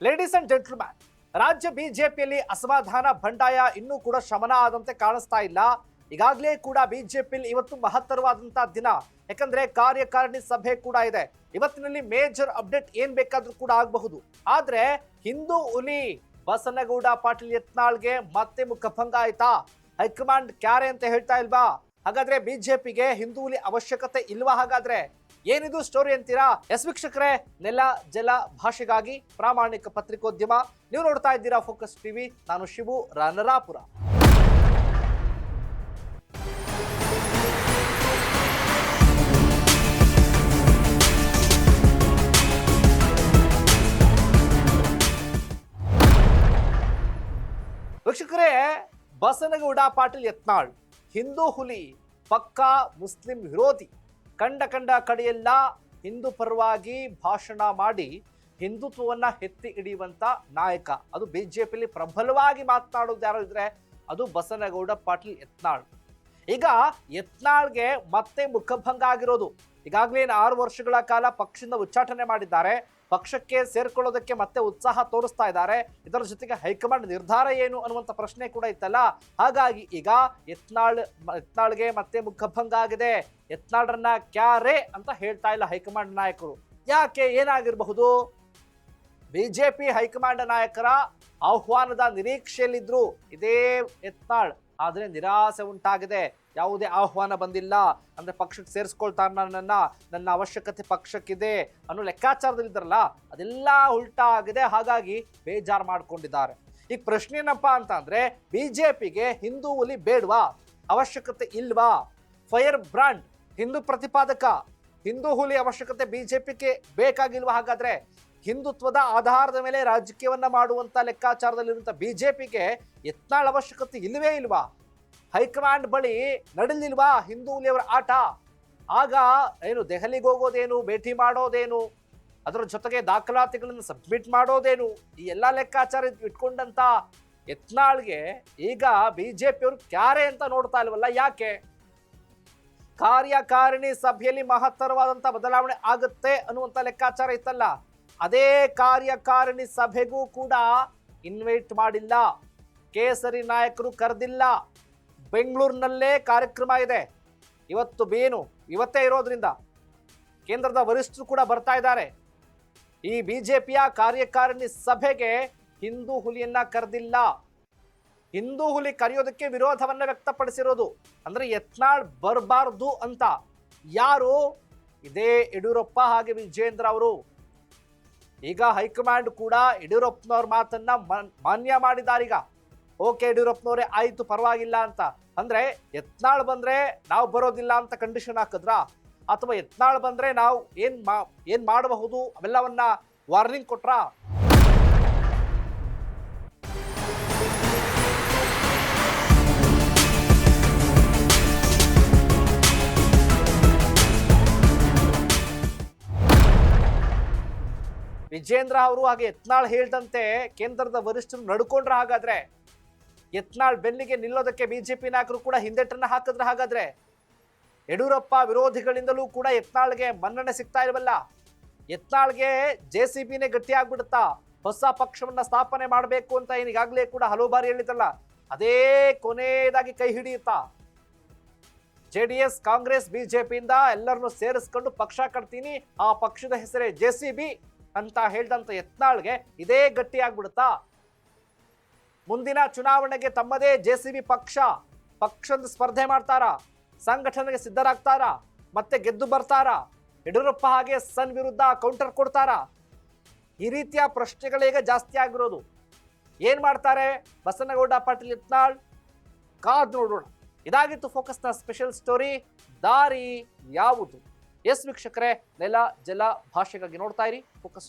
Ladies and gentleman, ರಾಜ್ಯ ಬಿಜೆಪಿಯಲ್ಲಿ ಅಸಮಾಧಾನ ಬಂಡಾಯ ಇನ್ನೂ ಕೂಡ ಶಮನ ಆದಂತೆ ಕಾಣಿಸ್ತಾ ಇಲ್ಲ. ಈಗಾಗಲೇ ಕೂಡ ಬಿಜೆಪಿಯಲ್ಲಿ ಇವತ್ತು ಮಹತ್ತರವಾದಂತಹ ದಿನ, ಯಾಕಂದ್ರೆ ಕಾರ್ಯಕಾರಿಣಿ ಸಭೆ ಕೂಡ ಇದೆ. ಇವತ್ತಿನಲ್ಲಿ ಮೇಜರ್ ಅಪ್ಡೇಟ್ ಏನ್ ಬೇಕಾದ್ರೂ ಕೂಡ ಆಗಬಹುದು. ಆದ್ರೆ ಹಿಂದೂ ಹುಲಿ ಬಸನಗೌಡ ಪಾಟೀಲ್ ಯತ್ನಾಳ್ಗೆ ಮತ್ತೆ ಮುಖಭಂಗ ಆಯ್ತಾ? ಹೈಕಮಾಂಡ್ ಕ್ಯಾರೆ ಅಂತ ಹೇಳ್ತಾ ಇಲ್ವಾ? ಹಾಗಾದ್ರೆ ಬಿಜೆಪಿಗೆ ಹಿಂದೂ ಹುಲಿ ಅವಶ್ಯಕತೆ ಇಲ್ವಾ? ಹಾಗಾದ್ರೆ ಏನಿದು ಸ್ಟೋರಿ ಅಂತೀರಾ? ಎಸ್ ವೀಕ್ಷಕರೇ, ನೆಲ ಜಲ ಭಾಷೆಗಾಗಿ ಪ್ರಾಮಾಣಿಕ ಪತ್ರಿಕೋದ್ಯಮ, ನೀವು ನೋಡ್ತಾ ಇದ್ದೀರಾ ಫೋಕಸ್ ಟಿವಿ. ನಾನು ಶಿವು ರಾನರಾಪುರ. ವೀಕ್ಷಕರೇ, ಬಸನಗೌಡ ಪಾಟೀಲ್ ಯತ್ನಾಳ್ ಹಿಂದೂ ಹುಲಿ, ಪಕ್ಕಾ ಮುಸ್ಲಿಂ ವಿರೋಧಿ. ಕಂಡ ಕಡೆಯೆಲ್ಲ ಹಿಂದೂ ಪರವಾಗಿ ಭಾಷಣ ಮಾಡಿ ಹಿಂದುತ್ವವನ್ನ ಎತ್ತಿ ಹಿಡಿಯುವಂತ ನಾಯಕ. ಅದು ಬಿಜೆಪಿಯಲ್ಲಿ ಪ್ರಬಲವಾಗಿ ಮಾತನಾಡೋದು ಯಾರು ಇದ್ರೆ ಅದು ಬಸನಗೌಡ ಪಾಟೀಲ್ ಯತ್ನಾಳ್. ಈಗ ಯತ್ನಾಳ್ಗೆ ಮತ್ತೆ ಮುಖಭಂಗ ಆಗಿರೋದು. ಈಗಾಗಲೇ 6 ವರ್ಷಗಳ ಕಾಲ ಪಕ್ಷದಿಂದ ಉಚ್ಚಾಟನೆ ಮಾಡಿದ್ದಾರೆ. ಪಕ್ಷಕ್ಕೆ ಸೇರ್ಕೊಳ್ಳೋದಕ್ಕೆ ಮತ್ತೆ ಉತ್ಸಾಹ ತೋರಿಸ್ತಾ ಇದ್ದಾರೆ. ಇದರ ಜೊತೆಗೆ ಹೈಕಮಾಂಡ್ ನಿರ್ಧಾರ ಏನು ಅನ್ನುವಂಥ ಪ್ರಶ್ನೆ ಕೂಡ ಇತ್ತಲ್ಲ. ಹಾಗಾಗಿ ಈಗ ಯತ್ನಾಳ್ಗೆ ಮತ್ತೆ ಮುಖಭಂಗ ಆಗಿದೆ. ಯತ್ನಾಳ್ರನ್ನ ಕ್ಯಾರೆ ಅಂತ ಹೇಳ್ತಾ ಇಲ್ಲ ಹೈಕಮಾಂಡ್ ನಾಯಕರು. ಯಾಕೆ, ಏನಾಗಿರಬಹುದು? ಬಿಜೆಪಿ ಹೈಕಮಾಂಡ್ ನಾಯಕರ ಆಹ್ವಾನದ ನಿರೀಕ್ಷೆಯಲ್ಲಿದ್ರು ಇದೇ ಯತ್ನಾಳ್. ಆದ್ರೆ ನಿರಾಸೆ ಉಂಟಾಗಿದೆ. ಯಾವುದೇ ಆಹ್ವಾನ ಬಂದಿಲ್ಲ. ಅಂದ್ರೆ ಪಕ್ಷಕ್ಕೆ ಸೇರಿಸ್ಕೊಳ್ತಾರೆ, ನನ್ನ ಅವಶ್ಯಕತೆ ಪಕ್ಷಕ್ಕಿದೆ ಅನ್ನೋ ಲೆಕ್ಕಾಚಾರದಲ್ಲಿದ್ದಾರಲ್ಲ, ಅದೆಲ್ಲ ಉಲ್ಟಾ ಆಗಿದೆ. ಹಾಗಾಗಿ ಬೇಜಾರು ಮಾಡ್ಕೊಂಡಿದ್ದಾರೆ. ಈಗ ಪ್ರಶ್ನೆ ಏನಪ್ಪಾ ಅಂತ ಅಂದ್ರೆ, ಬಿಜೆಪಿಗೆ ಹಿಂದೂ ಹುಲಿ ಬೇಡ್ವಾ? ಅವಶ್ಯಕತೆ ಇಲ್ವಾ? ಫೈರ್ ಬ್ರಾಂಡ್ ಹಿಂದೂ ಪ್ರತಿಪಾದಕ ಹಿಂದೂ ಹುಲಿ ಅವಶ್ಯಕತೆ ಬಿಜೆಪಿಗೆ ಬೇಕಾಗಿಲ್ವಾ? ಹಾಗಾದ್ರೆ ಹಿಂದುತ್ವದ ಆಧಾರದ ಮೇಲೆ ರಾಜಕೀಯವನ್ನ ಮಾಡುವಂತ ಲೆಕ್ಕಾಚಾರದಲ್ಲಿರುವಂತ ಬಿಜೆಪಿಗೆ ಯತ್ನಾಳ್ ಅವಶ್ಯಕತೆ ಇಲ್ವೇ ಇಲ್ವಾ? ಹೈಕಮಾಂಡ್ ಬಳಿ ನಡಲಿಲ್ವಾ ಹಿಂದೂ ಹುಲಿಯವರ ಆಟ? ಆಗ ಏನು ದೆಹಲಿಗೆ ಹೋಗೋದೇನು, ಭೇಟಿ ಮಾಡೋದೇನು, ಅದರ ಜೊತೆಗೆ ದಾಖಲಾತಿಗಳನ್ನು ಸಬ್ಮಿಟ್ ಮಾಡೋದೇನು, ಈ ಎಲ್ಲ ಲೆಕ್ಕಾಚಾರ ಇಟ್ಕೊಂಡಂತ ಯತ್ನಾಳ್ಗೆ ಈಗ ಬಿಜೆಪಿಯವರು ಕ್ಯಾರೆ ಅಂತ ನೋಡ್ತಾ ಇಲ್ವಲ್ಲ. ಯಾಕೆ? ಕಾರ್ಯಕಾರಿಣಿ ಸಭೆಯಲ್ಲಿ ಮಹತ್ತರವಾದಂತ ಬದಲಾವಣೆ ಆಗುತ್ತೆ ಅನ್ನುವಂತ ಲೆಕ್ಕಾಚಾರ ಇತ್ತಲ್ಲ, ಅದೇ ಕಾರ್ಯಕಾರಿಣಿ ಸಭೆಗೂ ಕೂಡ ಇನ್ವೈಟ್ ಮಾಡಿಲ್ಲ. ಕೇಸರಿ ನಾಯಕರು ಕರೆದಿಲ್ಲ. ಬೆಂಗಳೂರಿನಲ್ಲೇ ಕಾರ್ಯಕ್ರಮ ಇದೆ. ಇವತ್ತೇ ಇರೋದ್ರಿಂದ ಕೇಂದ್ರದ ವರಿಷ್ಠರು ಕೂಡ ಬರ್ತಾ ಇದ್ದಾರೆ. ಈ ಬಿಜೆಪಿಯ ಕಾರ್ಯಕಾರಿಣಿ ಸಭೆಗೆ ಹಿಂದೂ ಹುಲಿಯನ್ನ ಕರೆದಿಲ್ಲ. ಹಿಂದೂ ಹುಲಿ ಕರೆಯೋದಕ್ಕೆ ವಿರೋಧವನ್ನ ವ್ಯಕ್ತಪಡಿಸಿರೋದು. ಅಂದ್ರೆ ಯತ್ನಾಳ್ ಬರಬಾರ್ದು ಅಂತ. ಯಾರು? ಇದೇ ಯಡಿಯೂರಪ್ಪ ಹಾಗೆ ವಿಜೇಂದ್ರ ಅವರು. ಈಗ ಹೈಕಮಾಂಡ್ ಕೂಡ ಯಡಿಯೂರಪ್ಪನವ್ರ ಮಾತನ್ನ ಮಾನ್ಯ ಮಾಡಿದಾರೀಗ. ಓಕೆ ಯಡಿಯೂರಪ್ಪನವರೇ, ಆಯ್ತು, ಪರವಾಗಿಲ್ಲ ಅಂತ. ಅಂದ್ರೆ ಯತ್ನಾಳ್ ಬಂದ್ರೆ ನಾವು ಬರೋದಿಲ್ಲ ಅಂತ ಕಂಡೀಷನ್ ಹಾಕಿದ್ರ, ಅಥವಾ ಯತ್ನಾಳ್ ಬಂದ್ರೆ ನಾವು ಏನ್ ಮಾಡಬಹುದು ಅವೆಲ್ಲವನ್ನ ವಾರ್ನಿಂಗ್ ಕೊಟ್ರ? ವಿಜೇಂದ್ರ ಅವರು ಹಾಗೆ ಯತ್ನಾಳ್ ಹೇಳ್ದಂತೆ ಕೇಂದ್ರದ ವರಿಷ್ಠರು ನಡ್ಕೊಂಡ್ರ? ಹಾಗಾದ್ರೆ ಯತ್ನಾಳ್ ಬೆನ್ನಿಗೆ ನಿಲ್ಲೋದಕ್ಕೆ ಬಿಜೆಪಿ ನಾಯಕರು ಕೂಡ ಹಿಂದೆಟನ್ನ ಹಾಕಿದ್ರ? ಹಾಗಾದ್ರೆ ಯಡಿಯೂರಪ್ಪ ವಿರೋಧಿಗಳಿಂದಲೂ ಕೂಡ ಯತ್ನಾಳ್ಗೆ ಮನ್ನಣೆ ಸಿಗ್ತಾ ಇಲ್ವಲ್ಲ. ಯತ್ನಾಳ್ಗೆ JCBನೇ ಗಟ್ಟಿ ಆಗ್ಬಿಡುತ್ತಾ? ಹೊಸ ಪಕ್ಷವನ್ನ ಸ್ಥಾಪನೆ ಮಾಡಬೇಕು ಅಂತ ಈಗಾಗಲೇ ಕೂಡ ಹಲವು ಬಾರಿ ಹೇಳಿದಲ್ಲ, ಅದೇ ಕೊನೆಯದಾಗಿ ಕೈ ಹಿಡಿಯುತ್ತಾ? JDS, ಕಾಂಗ್ರೆಸ್, ಬಿಜೆಪಿಯಿಂದ ಎಲ್ಲರನ್ನು ಸೇರಿಸ್ಕೊಂಡು ಪಕ್ಷ ಕಟ್ತೀನಿ, ಆ ಪಕ್ಷದ ಹೆಸರೇ JCB ಅಂತ ಹೇಳ್ದಂತ ಯತ್ನಾಳ್ಗೆ ಇದೇ ಗಟ್ಟಿ ಆಗ್ಬಿಡುತ್ತಾ? ಮುಂದಿನ ಚುನಾವಣೆಗೆ ತಮ್ಮದೇ JCB ಪಕ್ಷದ ಸ್ಪರ್ಧೆ ಮಾಡ್ತಾರ? ಸಂಘಟನೆಗೆ ಸಿದ್ಧರಾಗ್ತಾರ? ಮತ್ತೆ ಗೆದ್ದು ಬರ್ತಾರ? ಯಡಿಯೂರಪ್ಪ ಹಾಗೆ ಸನ್ ವಿರುದ್ಧ ಕೌಂಟರ್ ಕೊಡ್ತಾರ? ಈ ರೀತಿಯ ಪ್ರಶ್ನೆಗಳೀಗ ಜಾಸ್ತಿ ಆಗಿರೋದು. ಏನ್ ಮಾಡ್ತಾರೆ ಬಸನಗೌಡ ಪಾಟೀಲ್ ಯತ್ನಾಳ್? ಕಾದ್ ನೋಡೋಣ. ಇದಾಗಿತ್ತು ಫೋಕಸ್ನ ಸ್ಪೆಷಲ್ ಸ್ಟೋರಿ. ದಾರಿ ಯಾವುದು? ಎಸ್ ವೀಕ್ಷಕರೇ, ನೆಲ ಜಲ ಭಾಷೆಗಾಗಿ ನೋಡ್ತಾ ಇರಿ ಫೋಕಸ್.